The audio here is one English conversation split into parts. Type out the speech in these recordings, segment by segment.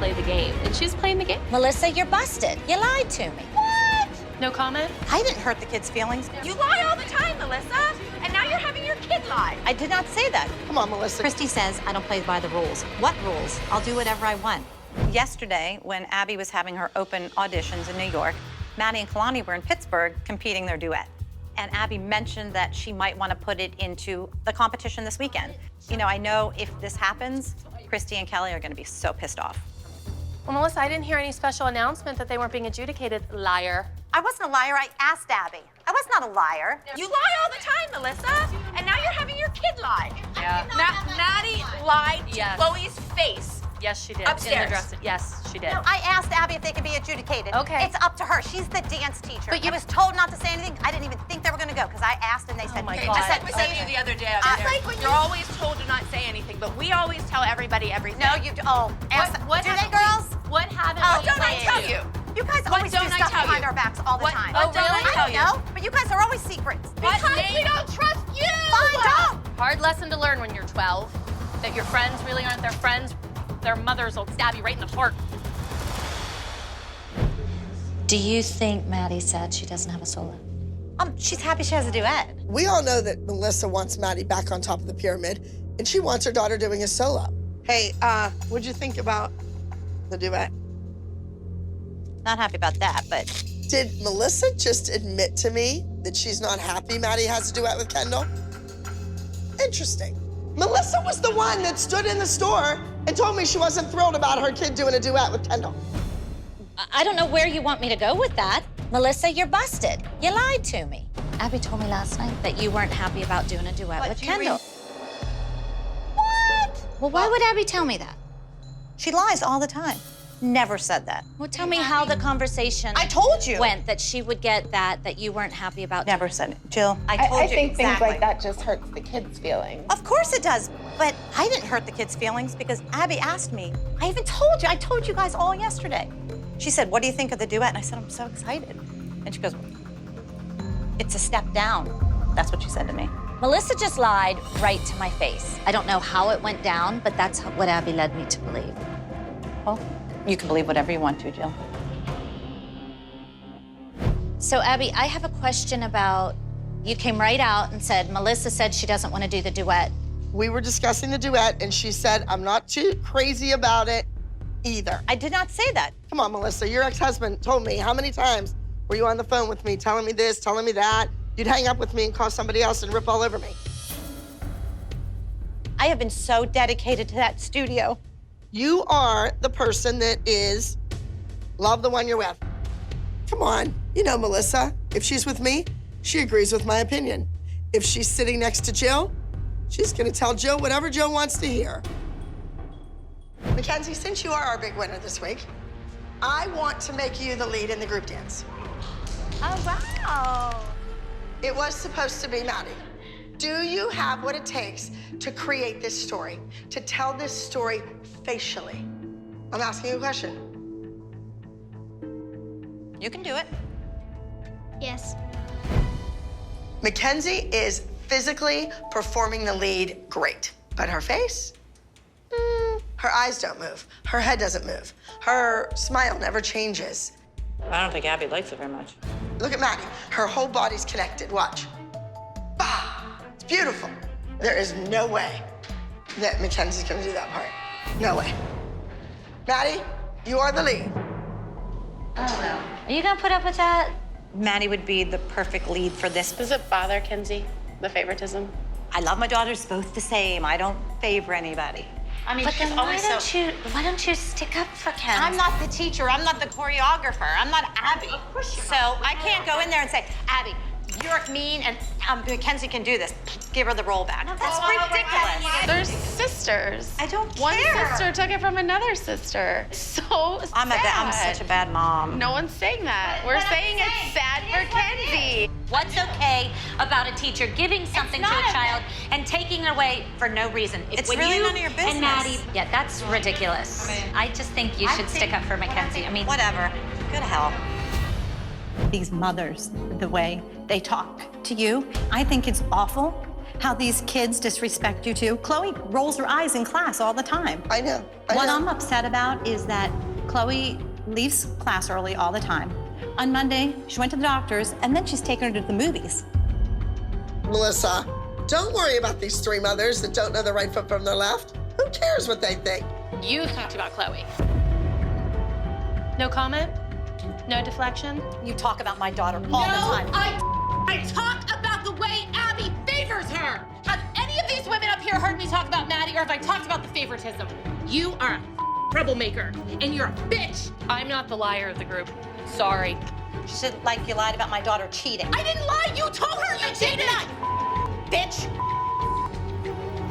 play the game. And she was playing the game. Melissa, you're busted. You lied to me. What? No comment? I didn't hurt the kids' feelings. You lie all the time, Melissa. And now you're having your kid lie. I did not say that. Come on, Melissa. Christy says I don't play by the rules. What rules? I'll do whatever I want. Yesterday, when Abby was having her open auditions in New York, Maddie and Kalani were in Pittsburgh competing their duet. And Abby mentioned that she might want to put it into the competition this weekend. You know, I know if this happens, Christy and Kelly are going to be so pissed off. Well, Melissa, I didn't hear any special announcement that they weren't being adjudicated. Liar. I wasn't a liar. I asked Abby. I was not a liar. You lie all the time, Melissa. And now you're having your kid lie. Yeah. Maddie lied to Yes. Chloe's face. Yes, she did. Upstairs. In the dressing. Yes, she did. No, I asked Abby if they could be adjudicated. Okay. It's up to her. She's the dance teacher. But you- I was told not to say anything. I didn't even think they were going to go because I asked and they said, my Okay, God. just like we said to you the other day. Just like when you're always told to not say anything, but we always tell everybody everything. No, you, ask them. What Do they, haven't girls? What haven't Oh, we Don't I said? tell you? You guys What always do don't I stuff tell behind you? our backs all the What- time. what don't I I tell don't you? know, but you guys are always secrets. Because we don't trust you! Fine, don't. Hard lesson to learn when you're 12, that your friends really aren't their friends. Their mothers will stab you right in the heart. Do you think Maddie said she doesn't have a solo? She's happy she has a duet. We all know that Melissa wants Maddie back on top of the pyramid, and she wants her daughter doing a solo. Hey, what'd you think about the duet? Not happy about that, but Did Melissa just admit to me that she's not happy Maddie has a duet with Kendall? Interesting. Melissa was the one that stood in the store and told me she wasn't thrilled about her kid doing a duet with Kendall. I don't know where you want me to go with that. Melissa, you're busted. You lied to me. Abby told me last night that you weren't happy about doing a duet with Kendall. What? Well, why would Abby tell me that? She lies all the time. Never said that. Well, tell me how the conversation I told you. went, that she would get that you weren't happy about. Never said it. Jill, I told I you think exactly. things like that just hurts the kids' feelings. Of course it does, but I didn't hurt the kids' feelings because Abby asked me. I even told you. I told you guys all yesterday. She said, "What do you think of the duet?" And I said, "I'm so excited." And she goes, "It's a step down." That's what she said to me. Melissa just lied right to my face. I don't know how it went down, but that's what Abby led me to believe. Well, you can believe whatever you want to, Jill. So, Abby, I have a question about, you came right out and said, Melissa said she doesn't want to do the duet. We were discussing the duet, and she said, I'm not too crazy about it either. I did not say that. Come on, Melissa, your ex-husband told me how many times were you on the phone with me telling me this, telling me that? You'd hang up with me and call somebody else and rip all over me. I have been so dedicated to that studio. You are the person that is love the one you're with. Come on, you know Melissa. If she's with me, she agrees with my opinion. If she's sitting next to Jill, she's gonna tell Jill whatever Jill wants to hear. Mackenzie, since you are our big winner this week, I want to make you the lead in the group dance. Oh, wow. It was supposed to be Maddie. Do you have what it takes to create this story, to tell this story facially? I'm asking you a question. You can do it. Yes. Mackenzie is physically performing the lead great, but her face, her eyes don't move, her head doesn't move, her smile never changes. I don't think Abby likes it very much. Look at Maddie, her whole body's connected, watch. Bah, it's beautiful. There is no way that Mackenzie's gonna do that part. No way. Maddie, you are the lead. Are you gonna put up with that? Maddie would be the perfect lead for this. Does it bother Kenzie, the favoritism? I love my daughters both the same. I don't favor anybody. I mean, But she's then always why don't you stick up for Ken? I'm not the teacher. I'm not the choreographer. I'm not Abby. So I can't go in there and say, Abby, you're mean and Mackenzie can do this. Give her the roll back. That's ridiculous. They're sisters. I don't One care. sister took it from another sister. So sad. I'm such a bad mom. No one's saying that. We're saying it's sad for Kenzie. What's okay about a teacher giving something to a child and taking it away for no reason? It's when really you none of your business. And Maddie, yeah, that's ridiculous. I just think you should stick up for Mackenzie. I mean, Whatever. Go to hell. These mothers, the way they talk to you, I think it's awful how these kids disrespect you too. Chloe rolls her eyes in class all the time. I know. What I'm upset about is that Chloe leaves class early all the time. On Monday, she went to the doctor's, and then she's taken her to the movies. Melissa, don't worry about these three mothers that don't know the right foot from their left. Who cares what they think? You talked about Chloe. No comment? No deflection? You talk about my daughter all the time. I talk about the way Abby favors her. Have any of these women up here heard me talk about Maddie, or have I talked about the favoritism? You are a troublemaker, and you're a bitch. I'm not the liar of the group. Sorry. She said, like, you lied about my daughter cheating. I didn't lie. You told her you cheated. Bitch.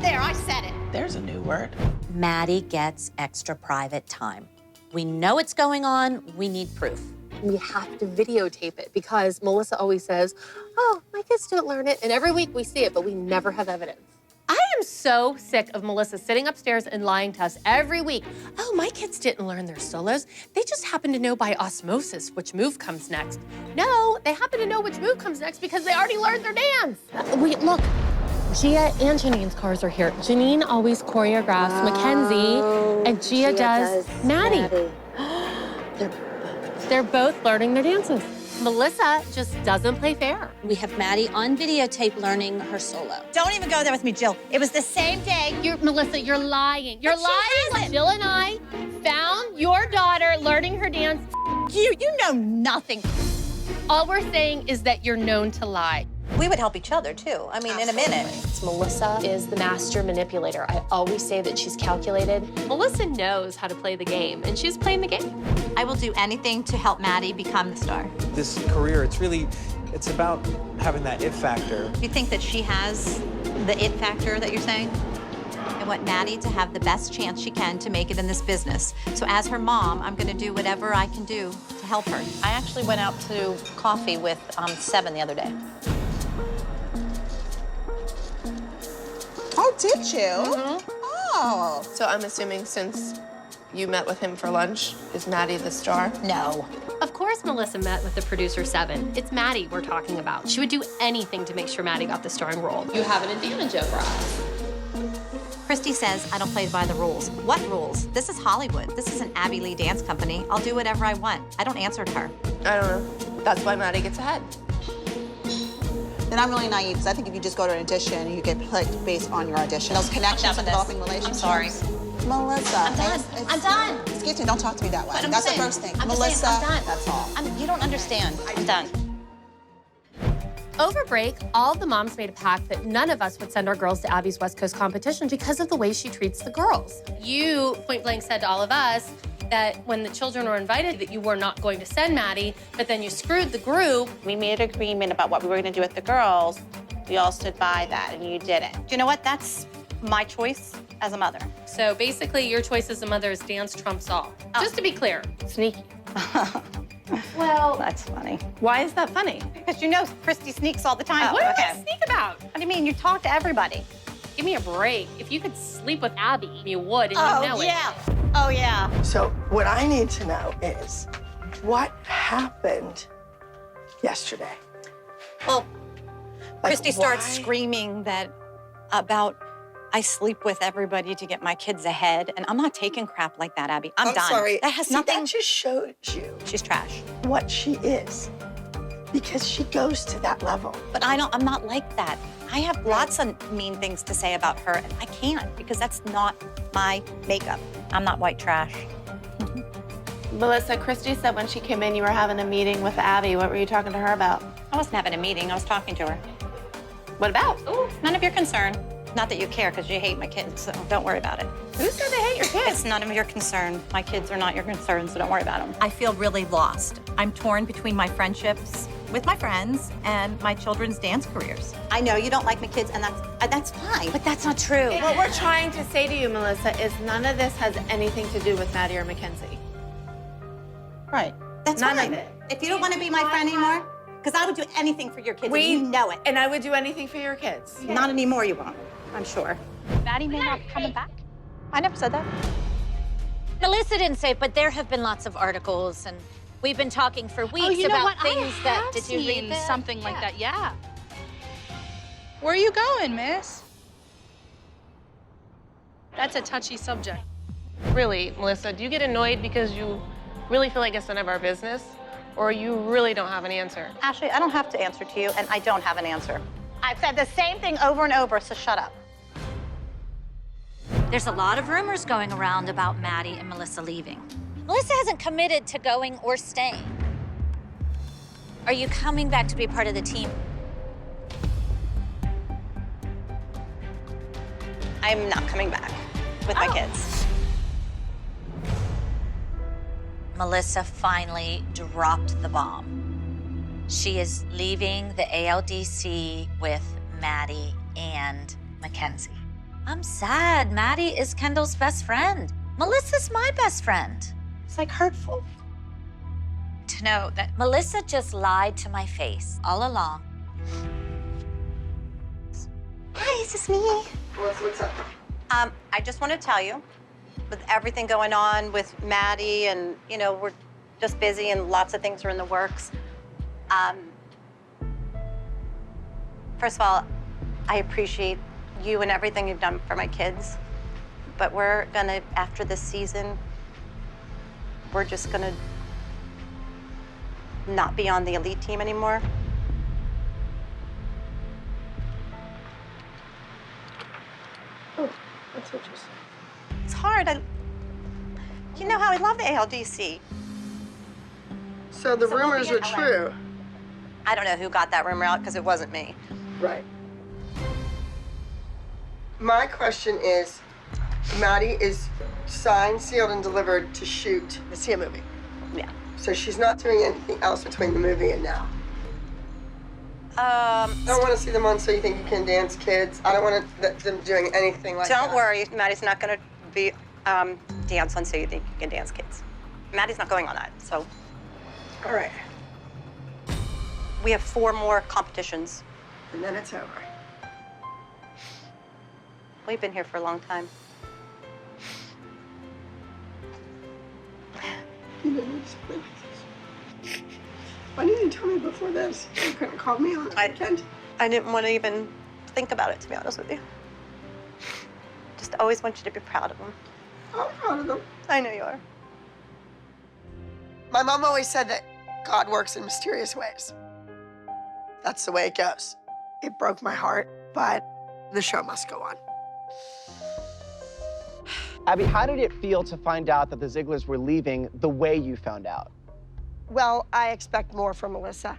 There, I said it. There's a new word. Maddie gets extra private time. We know it's going on. We need proof. We have to videotape it because Melissa always says, oh, my kids don't learn it. And every week we see it, but we never have evidence. I am so sick of Melissa sitting upstairs and lying to us every week. Oh, my kids didn't learn their solos. They just happen to know by osmosis which move comes next. No, they happen to know which move comes next because they already learned their dance. Wait, look. Gia and Janine's cars are here. Janine always choreographs Mackenzie, and Gia does Maddie. They're both learning their dances. Melissa just doesn't play fair. We have Maddie on videotape learning her solo. Don't even go there with me, Jill. It was the same day. Melissa, you're lying. You're But she lying. hasn't. Jill and I found your daughter learning her dance. You know nothing. All we're saying is that you're known to lie. We would help each other, too. I mean, in a minute. Melissa is the master manipulator. I always say that she's calculated. Melissa knows how to play the game, and she's playing the game. I will do anything to help Maddie become the star. This career, it's about having that it factor. You think that she has the it factor that you're saying? I want Maddie to have the best chance she can to make it in this business. So as her mom, I'm gonna do whatever I can do to help her. I actually went out to coffee with Seven the other day. Oh, did you? Mm-hmm. Oh. So I'm assuming since you met with him for lunch, is Maddie the star? No. Of course Melissa met with the producer Seven. It's Maddie we're talking about. She would do anything to make sure Maddie got the starring role. You have an advantage over us. Christy says I don't play by the rules. What rules? This is Hollywood. This is an Abby Lee dance company. I'll do whatever I want. I don't answer to her. I don't know. That's why Maddie gets ahead. Then I'm really naive because I think if you just go to an audition, you get picked based on your audition. Those connections and developing relationships. I'm sorry. Melissa. I'm done. I'm done. Excuse me, don't talk to me that way. But I'm That's saying- the first thing. I'm just Melissa, saying, I'm done. that's all. You don't understand. I'm done. Over break, all the moms made a pact that none of us would send our girls to Abby's West Coast competition because of the way she treats the girls. You point blank said to all of us that when the children were invited that you were not going to send Maddie, but then you screwed the group. We made an agreement about what we were going to do with the girls. We all stood by that, and you didn't. Do you know what? That's my choice as a mother. So basically, your choice as a mother is dance trumps all. Just to be clear, sneaky. Well, that's funny. Why is that funny? Because you know Christy sneaks all the time. What do I sneak about? What do you mean? You talk to everybody. Give me a break. If you could sleep with Abby, you would, and you know it. Oh, yeah. So what I need to know is what happened yesterday? Well, Like, Christy starts why? screaming that about I sleep with everybody to get my kids ahead, and I'm not taking crap like that, Abby. I'm done. Sorry. That has See, nothing. That just shows you She's trash. what she is, because she goes to that level. But I'm not like that. I have lots of mean things to say about her, and I can't because that's not my makeup. I'm not white trash. Melissa, Christy said when she came in, you were having a meeting with Abby. What were you talking to her about? I wasn't having a meeting. I was talking to her. What about? None of your concern. Not that you care because you hate my kids, so don't worry about it. Who said they hate your kids? It's none of your concern. My kids are not your concern, so don't worry about them. I feel really lost. I'm torn between my friendships with my friends and my children's dance careers. I know you don't like my kids, and that's fine, but that's not true. What we're trying to say to you, Melissa, is none of this has anything to do with Maddie or Mackenzie. Right. That's None fine. of it. If you don't want to be my friend anymore, because I would do anything for your kids, and you know it. And I would do anything for your kids. Not anymore, you won't. I'm sure. Maddie may not be coming back. I never said that. Melissa didn't say it, but there have been lots of articles, and we've been talking for weeks you know about what? things I that. have Did you read seen that? something like that? Yeah. Where are you going, miss? That's a touchy subject. Really, Melissa, do you get annoyed because you really feel like it's none of our business, or you really don't have an answer? Ashley, I don't have to answer to you, and I don't have an answer. I've said the same thing over and over, so shut up. There's a lot of rumors going around about Maddie and Melissa leaving. Melissa hasn't committed to going or staying. Are you coming back to be part of the team? I'm not coming back with my kids. Melissa finally dropped the bomb. She is leaving the ALDC with Maddie and Mackenzie. I'm sad. Maddie is Kendall's best friend. Melissa's my best friend. It's like hurtful to know that Melissa just lied to my face all along. Hi, is this me? What's up? I just want to tell you, with everything going on with Maddie and, you know, we're just busy and lots of things are in the works. First of all, I appreciate you and everything you've done for my kids. But we're gonna, after this season, we're just gonna not be on the elite team anymore. Oh, that's interesting. It's hard. You know how I love the ALDC. So the rumors are true. I don't know who got that rumor out because it wasn't me. Right. My question is, Maddie is signed, sealed, and delivered to shoot the Sia movie. Yeah. So she's not doing anything else between the movie and now. I don't want to see them on So You Think You Can Dance Kids. I don't want them doing anything like that. Don't worry, Maddie's not going to be dance on So You Think You Can Dance Kids. Maddie's not going on that, so. All right. We have 4 more competitions. And then it's over. We've been here for a long time. You didn't explain this. Why didn't you tell me before this? You couldn't call me on the weekend. I didn't want to even think about it, to be honest with you. Just always want you to be proud of them. I'm proud of them. I know you are. My mom always said that God works in mysterious ways. That's the way it goes. It broke my heart, but the show must go on. Abby, how did it feel to find out that the Zieglers were leaving the way you found out? Well, I expect more from Melissa.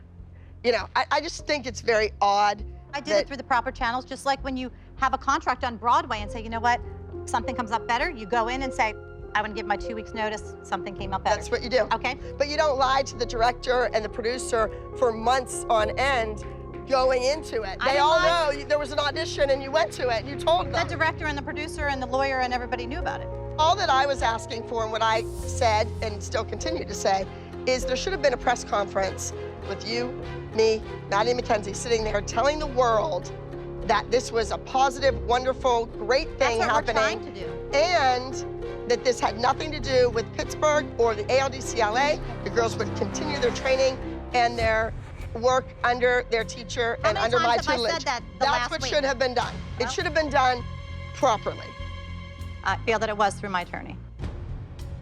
You know, I just think it's very odd. I did it through the proper channels, just like when you have a contract on Broadway and say, you know what, something comes up better, you go in and say, I want to give my 2 weeks notice, something came up better. That's what you do. Okay. But you don't lie to the director and the producer for months on end going into it. They all know there was an audition and you went to it and you told them. The director and the producer and the lawyer and everybody knew about it. All that I was asking for and what I said and still continue to say is there should have been a press conference with you, me, Maddie and Mackenzie sitting there telling the world that this was a positive, wonderful, great thing happening. That's what we're trying to do. And that this had nothing to do with Pittsburgh or the ALDCLA. The girls would continue their training and their work under their teacher and under my tutelage. That's what should have been done. It should have been done properly. I feel that it was through my attorney.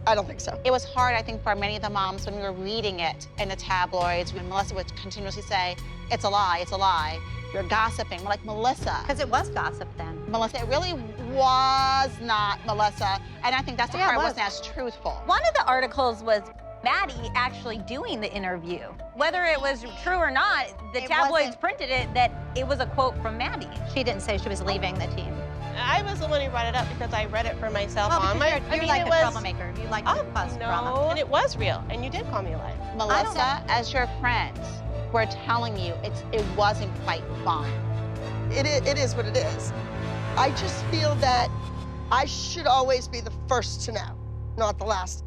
I don't think so. It was hard, I think, for many of the moms when we were reading it in the tabloids, when Melissa would continuously say, it's a lie, you're gossiping. We're like, Melissa. Because it was gossip then. Melissa, it really was not Melissa, and I think that's the part that wasn't as truthful. One of the articles was Maddie actually doing the interview. Whether it was true or not, the tabloids printed it that it was a quote from Maddie. She didn't say she was leaving the team. I was the one who brought it up because I read it for myself on my. You're like a troublemaker. You like to fuss drama. And it was real, and you did call me a liar. Melissa, as your friends, we're telling you it wasn't quite fine. It is what it is. I just feel that I should always be the first to know, not the last.